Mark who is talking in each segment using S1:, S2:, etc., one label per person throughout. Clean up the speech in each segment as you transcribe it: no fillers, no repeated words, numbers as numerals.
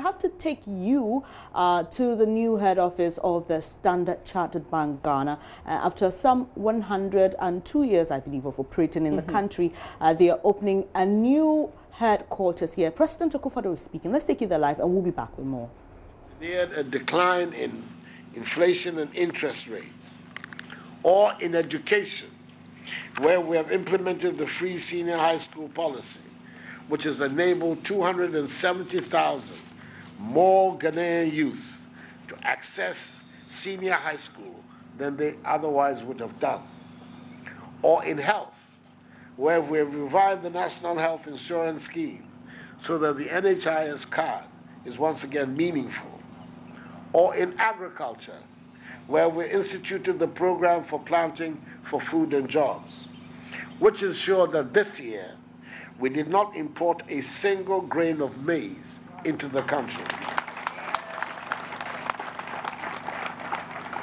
S1: have to take you to the new head office of the Standard Chartered Bank Ghana. After some 102 years, I believe, of operating in the country, they are opening a new headquarters here. President Akufo-Addo is speaking. Let's take you there live, and we'll be back with more.
S2: Near a decline in inflation and interest rates, or in education, where we have implemented the free senior high school policy, which has enabled 270,000 more Ghanaian youth to access senior high school than they otherwise would have done. Or in health, where we have revived the National Health Insurance Scheme so that the NHIS card is once again meaningful. Or in agriculture, where we instituted the program for planting for food and jobs, which ensured that this year we did not import a single grain of maize into the country.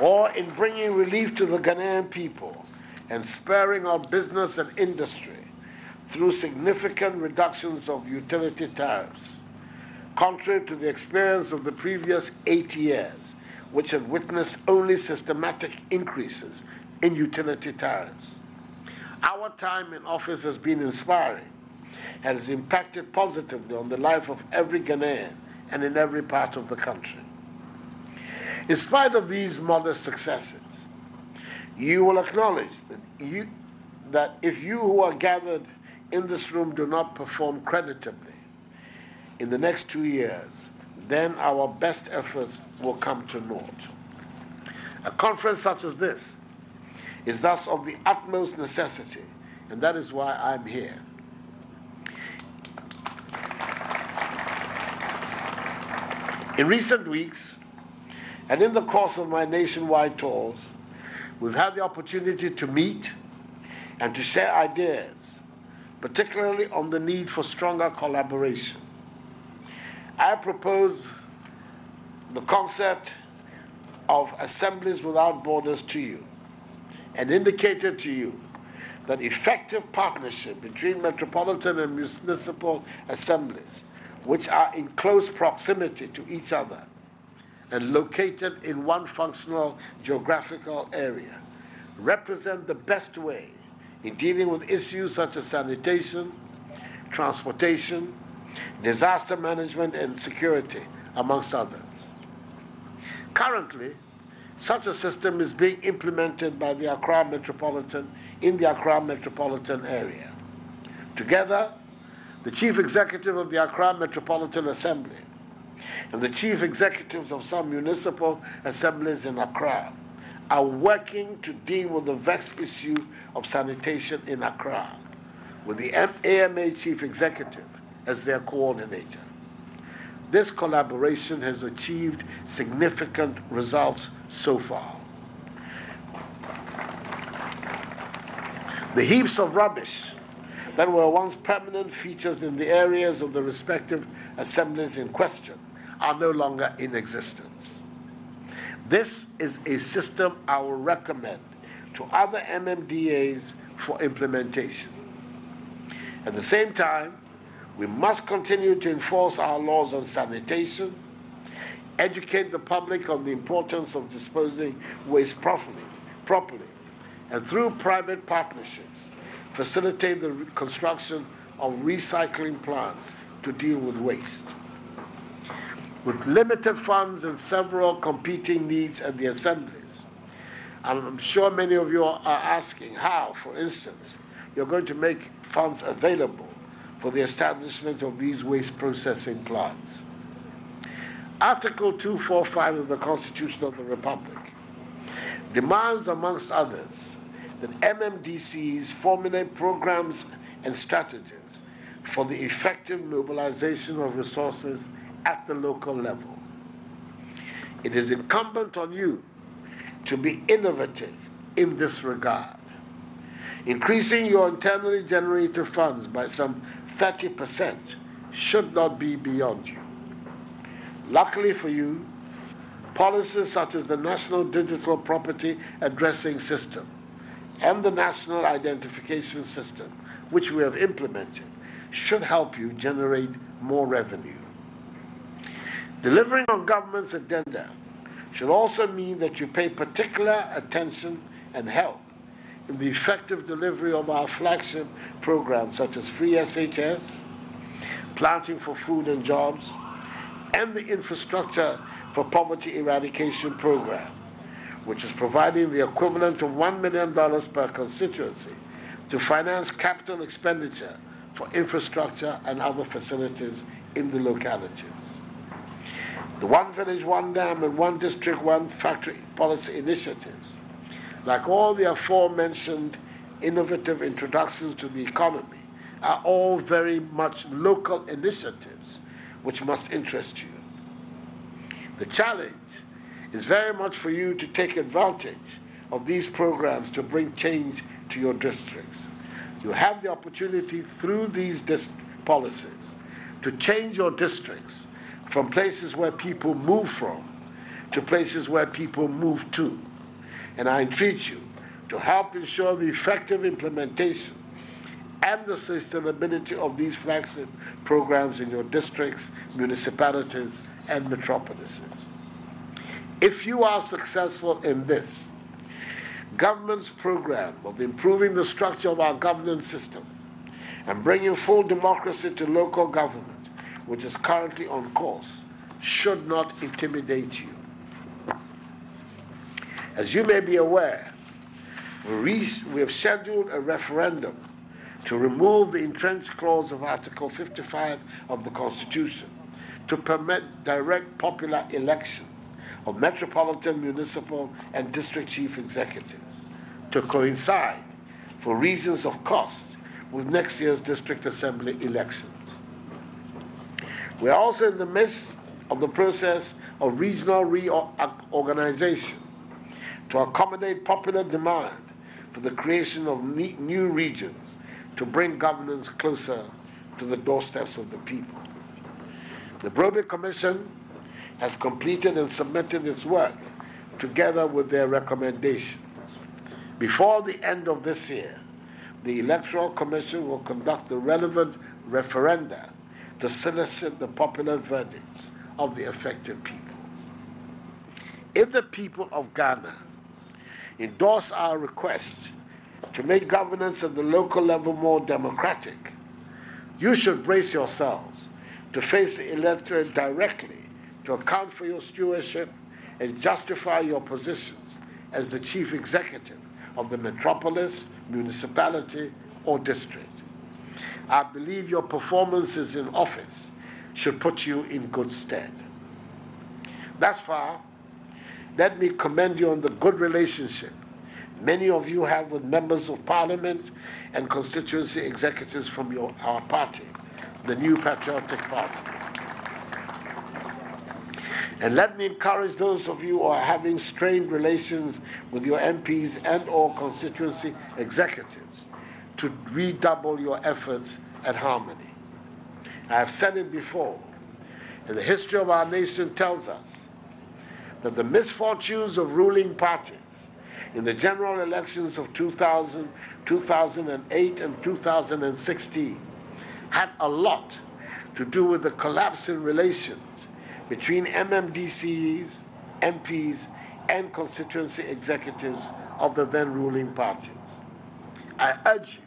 S2: Or in bringing relief to the Ghanaian people and spurring our business and industry through significant reductions of utility tariffs, contrary to the experience of the previous 8 years, which had witnessed only systematic increases in utility tariffs. Our time in office has been inspiring, has impacted positively on the life of every Ghanaian and in every part of the country. In spite of these modest successes, you will acknowledge that if you who are gathered in this room do not perform creditably in the next 2 years, then our best efforts will come to naught. A conference such as this is thus of the utmost necessity, and that is why I'm here. In recent weeks, and in the course of my nationwide tours, we've had the opportunity to meet and to share ideas, particularly on the need for stronger collaboration. I propose the concept of assemblies without borders to you and indicated to you that effective partnership between metropolitan and municipal assemblies, which are in close proximity to each other and located in one functional geographical area, represent the best way in dealing with issues such as sanitation, transportation, disaster management, and security, amongst others. Currently, such a system is being implemented by the Accra Metropolitan in the Accra Metropolitan area. Together, the Chief Executive of the Accra Metropolitan Assembly and the Chief Executives of some municipal assemblies in Accra are working to deal with the vexed issue of sanitation in Accra, with the AMA Chief Executive as their coordinator. This collaboration has achieved significant results so far. The heaps of rubbish that were once permanent features in the areas of the respective assemblies in question are no longer in existence. This is a system I will recommend to other MMDAs for implementation. At the same time, we must continue to enforce our laws on sanitation, educate the public on the importance of disposing waste properly, and through private partnerships, facilitate the construction of recycling plants to deal with waste. With limited funds and several competing needs at the assemblies, I'm sure many of you are asking how, for instance, you're going to make funds available for the establishment of these waste processing plants. Article 245 of the Constitution of the Republic demands, amongst others, that MMDCs formulate programs and strategies for the effective mobilization of resources at the local level. It is incumbent on you to be innovative in this regard. Increasing your internally generated funds by some 30% should not be beyond you. Luckily for you, policies such as the National Digital Property Addressing System and the National Identification System, which we have implemented, should help you generate more revenue. Delivering on government's agenda should also mean that you pay particular attention and help in the effective delivery of our flagship programs such as Free SHS, Planting for Food and Jobs, and the Infrastructure for Poverty Eradication Program, which is providing the equivalent of $1 million per constituency to finance capital expenditure for infrastructure and other facilities in the localities. The One Village, One Dam and One District, One Factory policy initiatives, like all the aforementioned innovative introductions to the economy, are all very much local initiatives which must interest you. The challenge is very much for you to take advantage of these programs to bring change to your districts. You have the opportunity through these policies to change your districts from places where people move from to places where people move to. And I entreat you to help ensure the effective implementation and the sustainability of these flagship programs in your districts, municipalities, and metropolises. If you are successful in this, government's program of improving the structure of our governance system and bringing full democracy to local government, which is currently on course, should not intimidate you. As you may be aware, we have scheduled a referendum to remove the entrenched clause of Article 55 of the Constitution to permit direct popular election of metropolitan, municipal, and district chief executives to coincide, for reasons of cost, with next year's district assembly elections. We are also in the midst of the process of regional reorganization to accommodate popular demand for the creation of new regions to bring governance closer to the doorsteps of the people. The Broby Commission has completed and submitted its work together with their recommendations. Before the end of this year, the Electoral Commission will conduct the relevant referenda to solicit the popular verdicts of the affected peoples. If the people of Ghana endorse our request to make governance at the local level more democratic, you should brace yourselves to face the electorate directly to account for your stewardship and justify your positions as the chief executive of the metropolis, municipality, or district. I believe your performances in office should put you in good stead. Thus far, let me commend you on the good relationship many of you have with members of parliament and constituency executives from our party, the New Patriotic Party. And let me encourage those of you who are having strained relations with your MPs and or constituency executives to redouble your efforts at harmony. I have said it before, and the history of our nation tells us that the misfortunes of ruling parties in the general elections of 2000, 2008, and 2016 had a lot to do with the collapse in relations between MMDCs, MPs, and constituency executives of the then ruling parties. I urge you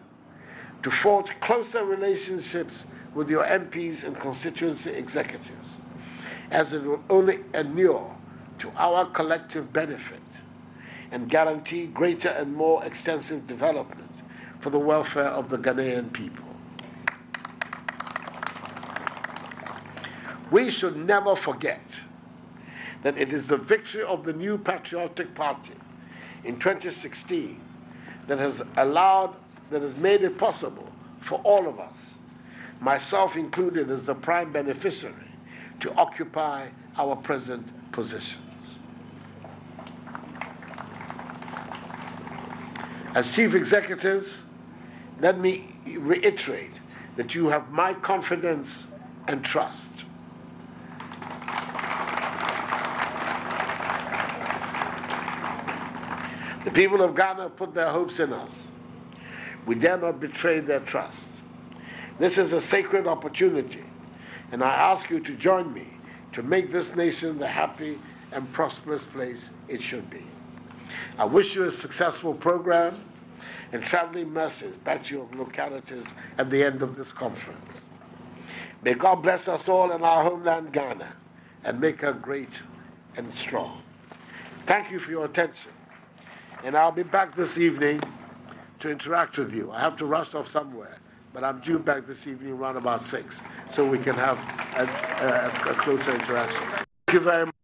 S2: to forge closer relationships with your MPs and constituency executives, as it will only inure to our collective benefit and guarantee greater and more extensive development for the welfare of the Ghanaian people. We should never forget that it is the victory of the New Patriotic Party in 2016 that has made it possible for all of us, myself included as the prime beneficiary, to occupy our present positions. As chief executives, let me reiterate that you have my confidence and trust. The people of Ghana have put their hopes in us. We dare not betray their trust. This is a sacred opportunity, and I ask you to join me to make this nation the happy and prosperous place it should be. I wish you a successful program and traveling mercies back to your localities at the end of this conference. May God bless us all in our homeland, Ghana, and make her great and strong. Thank you for your attention. And I'll be back this evening to interact with you. I have to rush off somewhere, but I'm due back this evening around about 6, so we can have a closer interaction. Thank you very much.